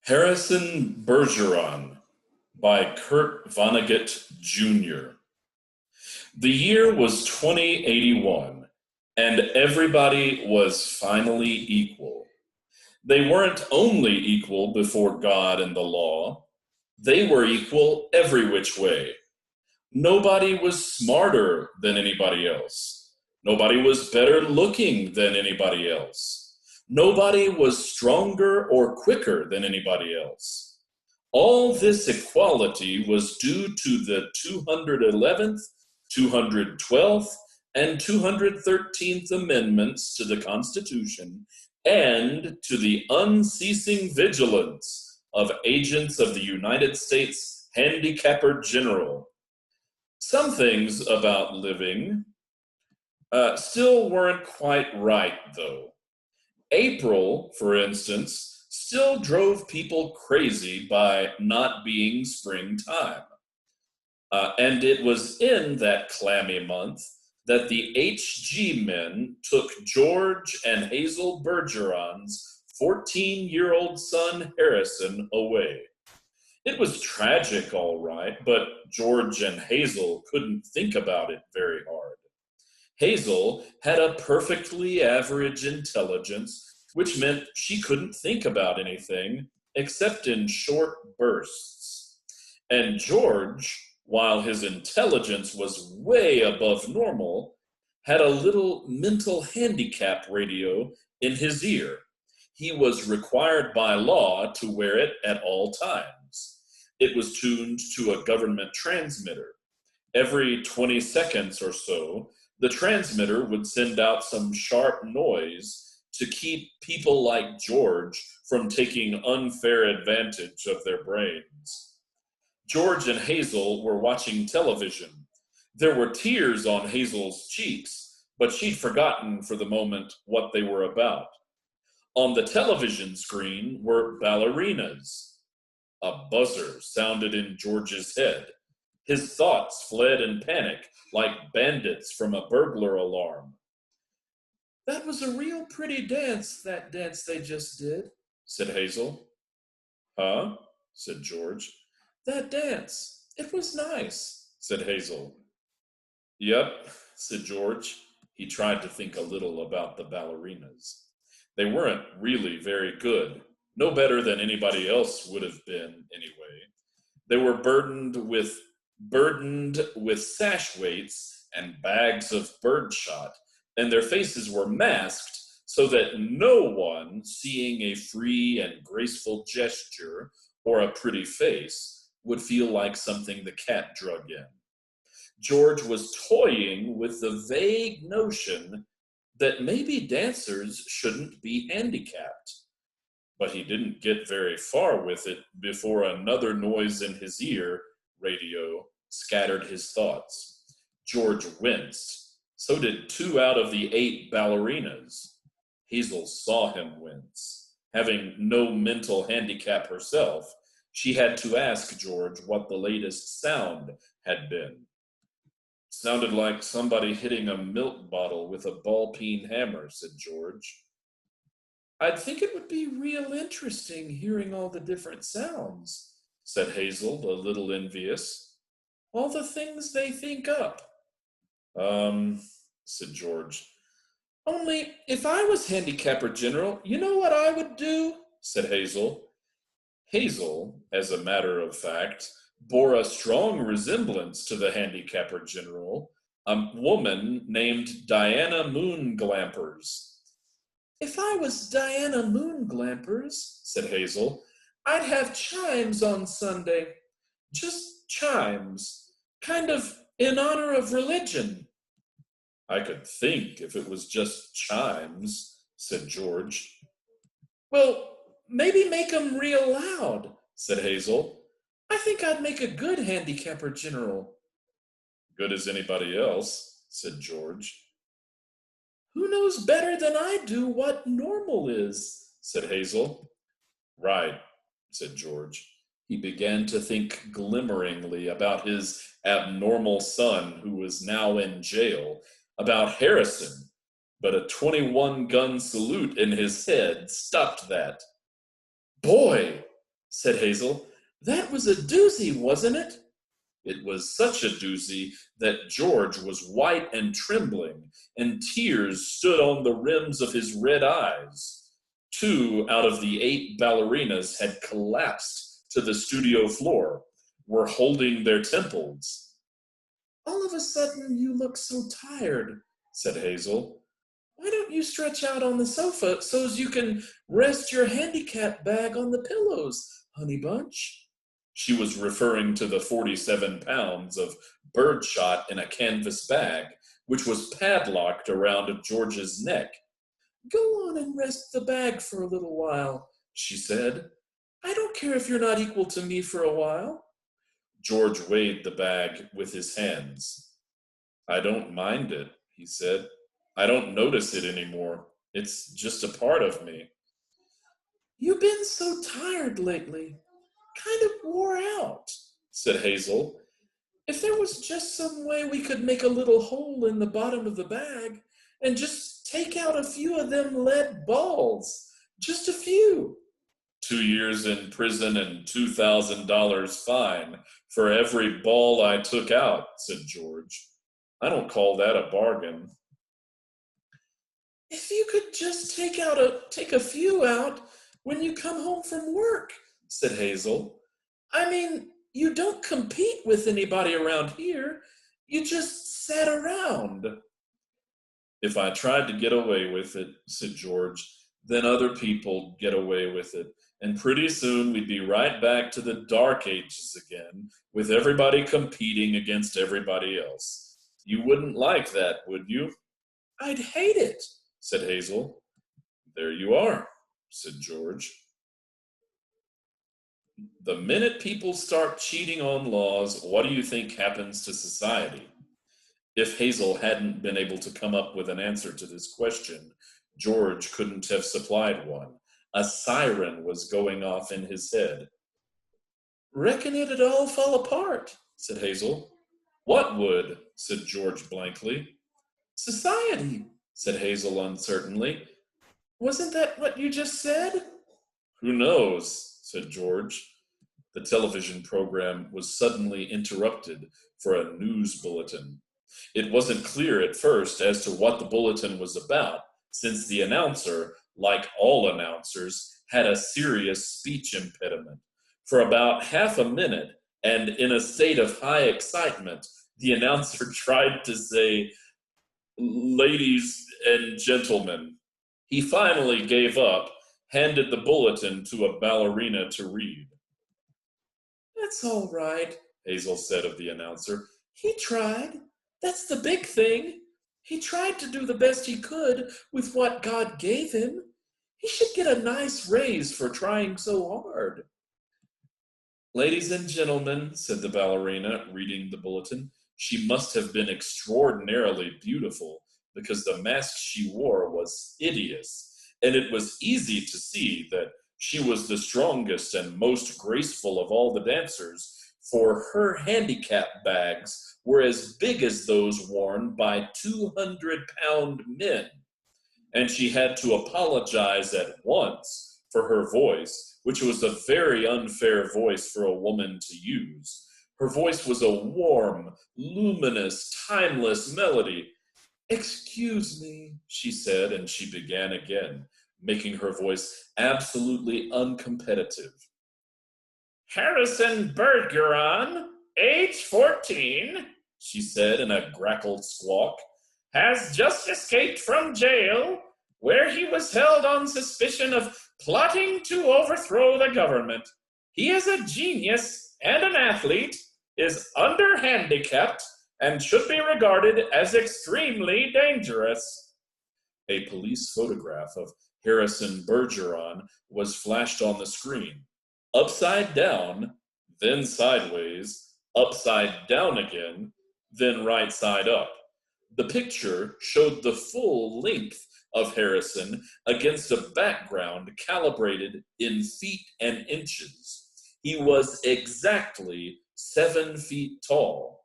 Harrison Bergeron by Kurt Vonnegut Jr. The year was 2081, and everybody was finally equal. They weren't only equal before God and the law, they were equal every which way. Nobody was smarter than anybody else. Nobody was better looking than anybody else. Nobody was stronger or quicker than anybody else. All this equality was due to the 211th, 212th, and 213th Amendments to the Constitution and to the unceasing vigilance of agents of the United States Handicapper General. Some things about living still weren't quite right, though. April, for instance, still drove people crazy by not being springtime. And it was in that clammy month that the HG men took George and Hazel Bergeron's 14-year-old son Harrison away. It was tragic, all right, but George and Hazel couldn't think about it very hard. Hazel had a perfectly average intelligence, which meant she couldn't think about anything except in short bursts. And George, while his intelligence was way above normal, had a little mental handicap radio in his ear. He was required by law to wear it at all times. It was tuned to a government transmitter. Every 20 seconds or so, the transmitter would send out some sharp noise to keep people like George from taking unfair advantage of their brains. George and Hazel were watching television. There were tears on Hazel's cheeks, but she'd forgotten for the moment what they were about. On the television screen were ballerinas. A buzzer sounded in George's head. His thoughts fled in panic, like bandits from a burglar alarm. "That was a real pretty dance, that dance they just did," said Hazel. "Huh?" said George. "That dance. It was nice," said Hazel. "Yep," said George. He tried to think a little about the ballerinas. They weren't really very good. No better than anybody else would have been, anyway. They were burdened with sash weights and bags of birdshot, and their faces were masked so that no one seeing a free and graceful gesture or a pretty face would feel like something the cat drug in. George was toying with the vague notion that maybe dancers shouldn't be handicapped. But he didn't get very far with it before another noise in his ear radio scattered his thoughts. George winced. So did 2 out of the 8 ballerinas. Hazel saw him wince. Having no mental handicap herself, she had to ask George what the latest sound had been. "Sounded like somebody hitting a milk bottle with a ball-peen hammer," said George. "I'd think it would be real interesting hearing all the different sounds," said Hazel, a little envious. "All the things they think up." Said George. "Only, if I was Handicapper General, you know what I would do?" said Hazel. Hazel, as a matter of fact, bore a strong resemblance to the Handicapper General, a woman named Diana Moonglampers. "If I was Diana Moonglampers," said Hazel, "I'd have chimes on Sunday. Just chimes. Kind of in honor of religion." "I could think if it was just chimes," said George. "Well, maybe make 'em real loud," said Hazel. "I think I'd make a good Handicapper General." "Good as anybody else," said George. "Who knows better than I do what normal is?" said Hazel. "Right," said George. He began to think glimmeringly about his abnormal son who was now in jail, about Harrison, but a 21-gun salute in his head stopped that. "Boy," said Hazel. "That was a doozy, wasn't it?" It was such a doozy that George was white and trembling, and tears stood on the rims of his red eyes. 2 out of the 8 ballerinas had collapsed to the studio floor, were holding their temples. "All of a sudden you look so tired," said Hazel. "Why don't you stretch out on the sofa so's you can rest your handicap bag on the pillows, honey bunch?" She was referring to the 47 pounds of birdshot in a canvas bag, which was padlocked around George's neck. "Go on and rest the bag for a little while," she said. "I don't care if you're not equal to me for a while." George weighed the bag with his hands. "I don't mind it," he said. "I don't notice it anymore. It's just a part of me." "You've been so tired lately. Kind of wore out," said Hazel. "If there was just some way we could make a little hole in the bottom of the bag and just take out a few of them lead balls. Just a few." 2 years in prison and $2,000 fine for every ball I took out, said George. "I don't call that a bargain." "If you could just take a few out when you come home from work," said Hazel. "I mean, you don't compete with anybody around here. You just sat around." "If I tried to get away with it," said George, "then other people get away with it. And pretty soon we'd be right back to the dark ages again, with everybody competing against everybody else. You wouldn't like that, would you?" "I'd hate it," said Hazel. "There you are," said George. The minute people start cheating on laws, what do you think happens to society? If Hazel hadn't been able to come up with an answer to this question, George couldn't have supplied one. A siren was going off in his head. "Reckon it'd all fall apart," said Hazel. "What would?" said George blankly. "Society," said Hazel uncertainly. "Wasn't that what you just said?" "Who knows?" said George. The television program was suddenly interrupted for a news bulletin. It wasn't clear at first as to what the bulletin was about, since the announcer, like all announcers, had a serious speech impediment. For about half a minute, and in a state of high excitement, the announcer tried to say, "Ladies and gentlemen." He finally gave up, handed the bulletin to a ballerina to read. "That's all right," Hazel said of the announcer. "He tried. That's the big thing. He tried to do the best he could with what God gave him. He should get a nice raise for trying so hard." "Ladies and gentlemen," said the ballerina, reading the bulletin. She must have been extraordinarily beautiful, because the mask she wore was hideous, and it was easy to see that she was the strongest and most graceful of all the dancers, for her handicap bags were as big as those worn by 200-pound men. And she had to apologize at once for her voice, which was a very unfair voice for a woman to use. Her voice was a warm, luminous, timeless melody. "Excuse me," she said, and she began again, making her voice absolutely uncompetitive. "Harrison Bergeron, age 14, she said in a grackled squawk, "has just escaped from jail, where he was held on suspicion of plotting to overthrow the government. He is a genius and an athlete, is under-handicapped, and should be regarded as extremely dangerous." A police photograph of Harrison Bergeron was flashed on the screen. Upside down, then sideways, upside down again, then right side up. The picture showed the full length of Harrison against a background calibrated in feet and inches. He was exactly 7 feet tall.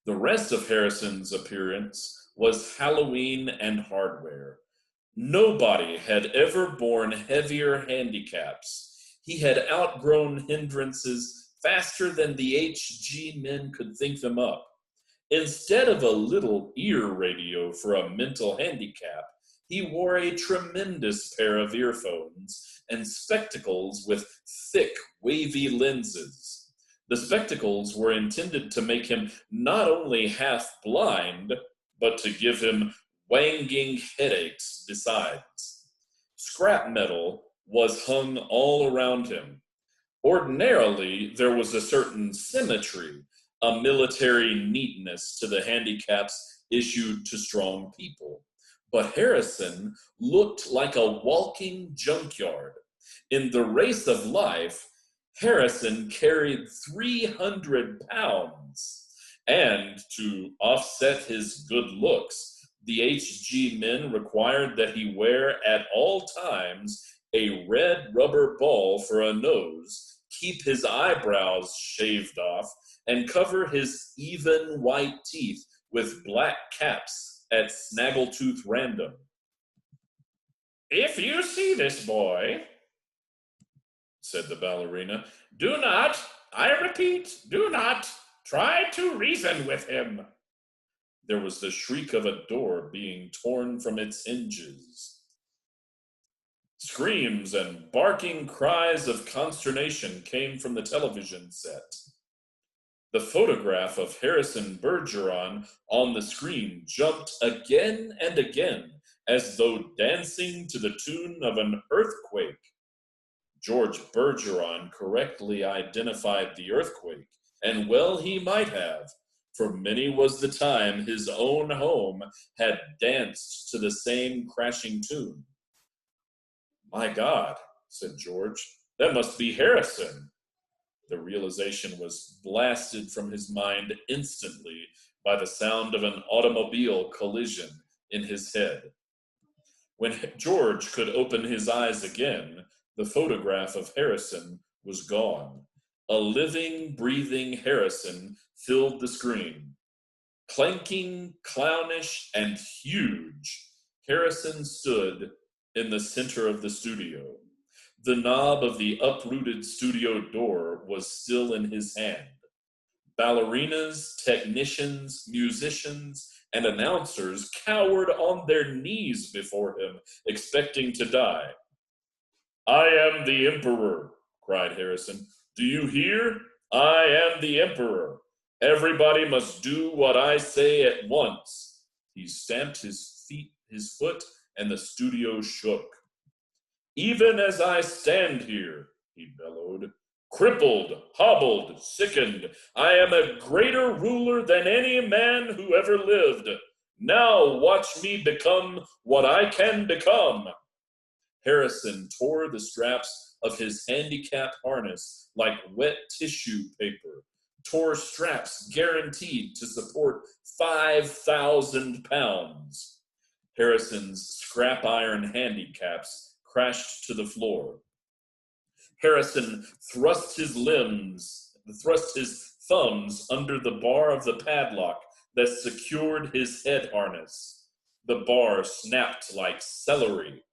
The rest of Harrison's appearance was Halloween and hardware. Nobody had ever borne heavier handicaps. He had outgrown hindrances faster than the HG men could think them up. Instead of a little ear radio for a mental handicap, he wore a tremendous pair of earphones and spectacles with thick, wavy lenses. The spectacles were intended to make him not only half blind, but to give him wanging headaches besides. Scrap metal was hung all around him. Ordinarily, there was a certain symmetry, a military neatness to the handicaps issued to strong people. But Harrison looked like a walking junkyard. In the race of life, Harrison carried 300 pounds. And to offset his good looks, the HG men required that he wear at all times a red rubber ball for a nose, keep his eyebrows shaved off, and cover his even white teeth with black caps at snaggletooth random. "If you see this boy," said the ballerina, "do not, I repeat, do not try to reason with him." There was the shriek of a door being torn from its hinges. Screams and barking cries of consternation came from the television set. The photograph of Harrison Bergeron on the screen jumped again and again, as though dancing to the tune of an earthquake. George Bergeron correctly identified the earthquake, and well he might have, for many was the time his own home had danced to the same crashing tune. "My God," said George, "that must be Harrison." The realization was blasted from his mind instantly by the sound of an automobile collision in his head. When George could open his eyes again, the photograph of Harrison was gone. A living, breathing Harrison filled the screen. Clanking, clownish, and huge, Harrison stood in the center of the studio. The knob of the uprooted studio door was still in his hand. Ballerinas, technicians, musicians, and announcers cowered on their knees before him, expecting to die. "I am the Emperor," cried Harrison. "Do you hear? I am the Emperor. Everybody must do what I say at once." He stamped his foot, and the studio shook. "Even as I stand here," he bellowed, "crippled, hobbled, sickened, I am a greater ruler than any man who ever lived. Now watch me become what I can become." Harrison tore the straps of his handicap harness like wet tissue paper, tore straps guaranteed to support 5,000 pounds. Harrison's scrap iron handicaps crashed to the floor. Harrison thrust his thumbs under the bar of the padlock that secured his head harness. The bar snapped like celery.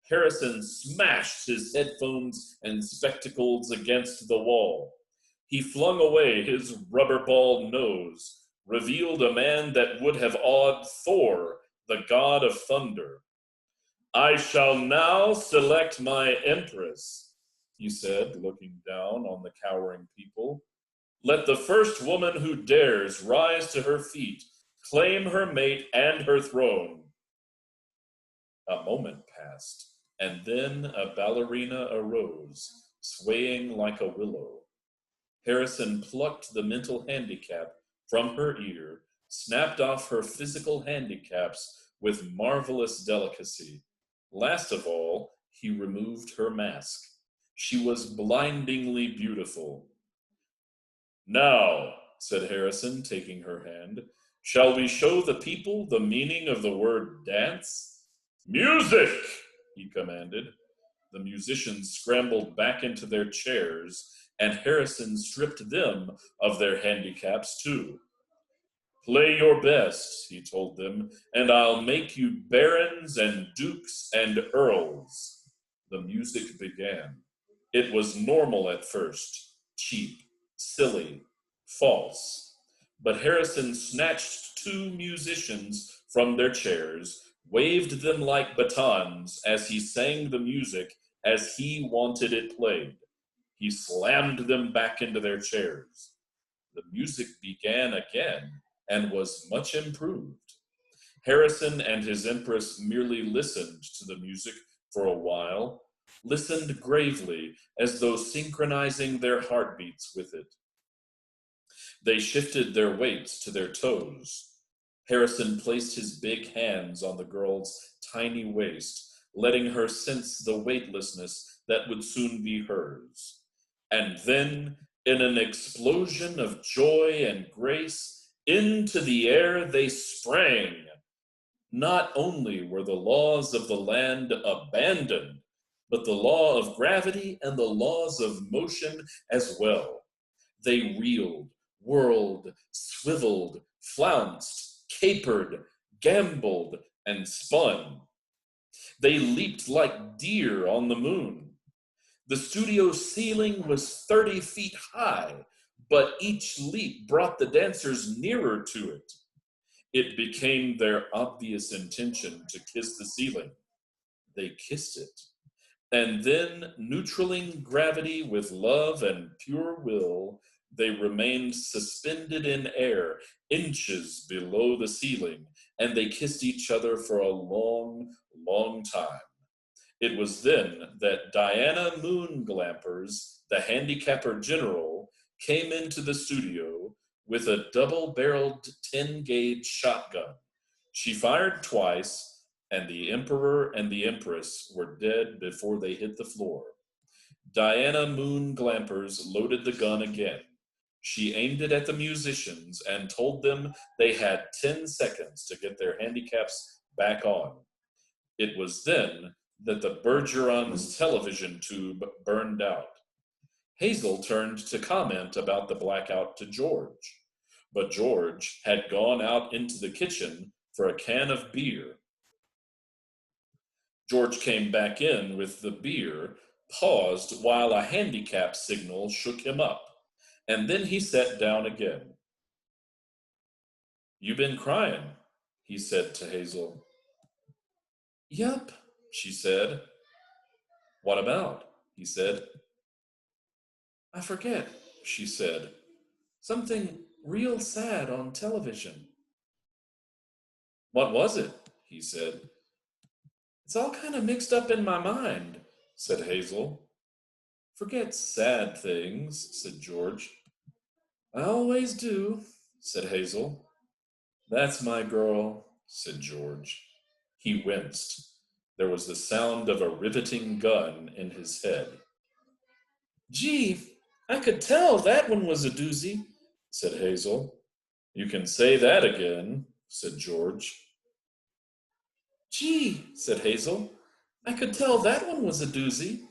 Harrison smashed his headphones and spectacles against the wall. He flung away his rubber-balled nose, revealed a man that would have awed Thor, the god of thunder. "I shall now select my empress," he said, looking down on the cowering people. "Let the first woman who dares rise to her feet, claim her mate and her throne." A moment passed, and then a ballerina arose, swaying like a willow. Harrison plucked the mental handicap from her ear, snapped off her physical handicaps with marvelous delicacy. Last of all, he removed her mask. She was blindingly beautiful. "Now," said Harrison, taking her hand, "shall we show the people the meaning of the word dance?" "Music!" he commanded. The musicians scrambled back into their chairs, and Harrison stripped them of their handicaps too. "Play your best," he told them, "and I'll make you barons and dukes and earls." The music began. It was normal at first, cheap, silly, false. But Harrison snatched two musicians from their chairs, waved them like batons as he sang the music as he wanted it played. He slammed them back into their chairs. The music began again and was much improved. Harrison and his empress merely listened to the music for a while, listened gravely as though synchronizing their heartbeats with it. They shifted their weights to their toes. Harrison placed his big hands on the girl's tiny waist, letting her sense the weightlessness that would soon be hers. And then, in an explosion of joy and grace, into the air they sprang. Not only were the laws of the land abandoned, but the law of gravity and the laws of motion as well. They reeled, whirled, swiveled, flounced, capered, gamboled, and spun. They leaped like deer on the moon. The studio ceiling was 30 feet high, but each leap brought the dancers nearer to it. It became their obvious intention to kiss the ceiling. They kissed it. And then, neutraling gravity with love and pure will, they remained suspended in air, inches below the ceiling, and they kissed each other for a long, long time. It was then that Diana Moon Glampers, the handicapper general, came into the studio with a double-barreled 10-gauge shotgun. She fired twice, and the emperor and the empress were dead before they hit the floor. Diana Moon Glampers loaded the gun again. She aimed it at the musicians and told them they had 10 seconds to get their handicaps back on. It was then that the Bergeron's television tube burned out. Hazel turned to comment about the blackout to George, but George had gone out into the kitchen for a can of beer. George came back in with the beer, paused while a handicap signal shook him up, and then he sat down again. "You been crying," he said to Hazel. "Yup," she said. "What about?" he said. "I forget," she said. "Something real sad on television." "What was it?" he said. "It's all kind of mixed up in my mind," said Hazel. "Forget sad things," said George. "I always do," said Hazel. "That's my girl," said George. He winced. There was the sound of a riveting gun in his head. "Gee, I could tell that one was a doozy," said Hazel. "You can say that again," said George. "Gee," said Hazel, "I could tell that one was a doozy."